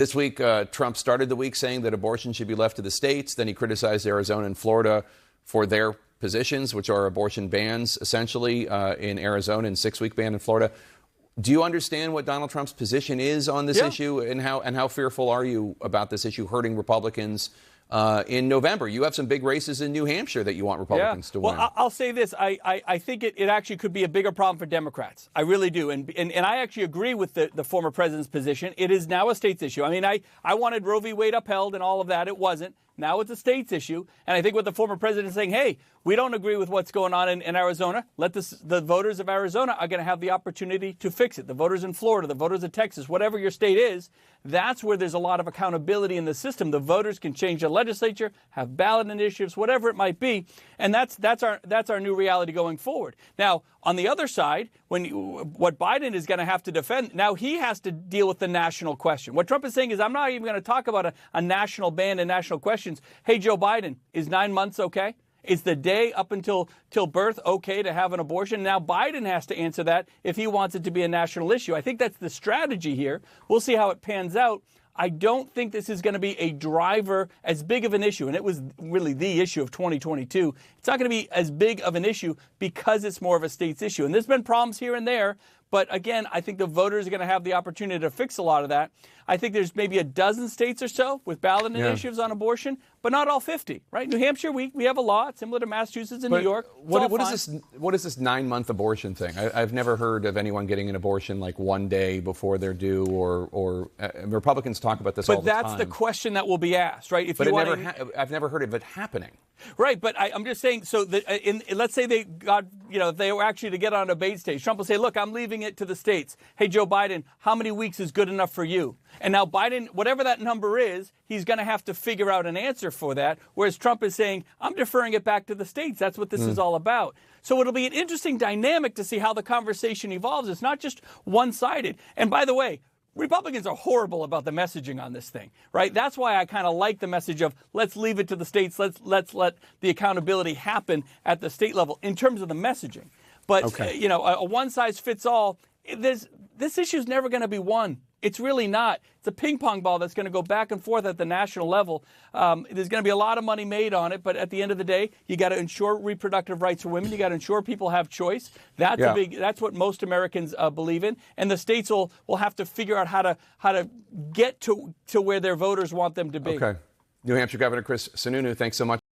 This week, Trump started the week saying that abortion should be left to the states. Then he criticized Arizona and Florida for their positions, which are abortion bans, essentially, in Arizona and 6-week ban in Florida. Do you understand what Donald Trump's position is on this issue, and how fearful are you about this issue hurting Republicans in November? You have some big races in New Hampshire that you want Republicans to win. Well, I'll say this. I think it actually could be a bigger problem for Democrats. I really do. And I actually agree with the former president's position. It is now a states issue. I mean, I wanted Roe v. Wade upheld and all of that. It wasn't. Now it's a states issue. And I think what the former president is saying, hey, we don't agree with what's going on in Arizona. The voters of Arizona are going to have the opportunity to fix it. The voters in Florida, the voters of Texas, whatever your state is, that's where there's a lot of accountability in the system. The voters can change the legislature, have ballot initiatives, whatever it might be. And that's our new reality going forward. Now, on the other side, what Biden is going to have to defend, now he has to deal with the national question. What Trump is saying is, I'm not even going to talk about a national ban and national questions. Hey, Joe Biden, is 9 months okay? Is the day up until birth okay to have an abortion? Now Biden has to answer that if he wants it to be a national issue. I think that's the strategy here. We'll see how it pans out. I don't think this is going to be a driver as big of an issue, and it was really the issue of 2022. It's not going to be as big of an issue because it's more of a states issue. And there's been problems here and there, but again, I think the voters are going to have the opportunity to fix a lot of that. I think there's maybe a dozen states or so with ballot initiatives on abortion, but not all 50, right? New Hampshire, we have a law similar to Massachusetts and New York. What is this 9-month abortion thing? I've never heard of anyone getting an abortion like one day before they're due, or Republicans talk about this all the time. But that's the question that will be asked, right? I've never heard of it happening. Right, but I'm just saying, so let's say they got, if they were actually to get on a debate stage, Trump will say, look, I'm leaving it to the states. Hey, Joe Biden, how many weeks is good enough for you? And now Biden, whatever that number is, he's going to have to figure out an answer for that, whereas Trump is saying, I'm deferring it back to the states. That's what this is all about. So it'll be an interesting dynamic to see how the conversation evolves. It's not just one-sided. And by the way, Republicans are horrible about the messaging on this thing, right? That's why I kind of like the message of let's leave it to the states. Let's let the accountability happen at the state level in terms of the messaging. But, a one-size-fits-all, this issue is never going to be won. It's really not. It's a ping pong ball that's going to go back and forth at the national level. There's going to be a lot of money made on it, but at the end of the day, you got to ensure reproductive rights for women. You got to ensure people have choice. That's what most Americans believe in, and the states will have to figure out how to get to where their voters want them to be. Okay. New Hampshire Governor Chris Sununu, thanks so much.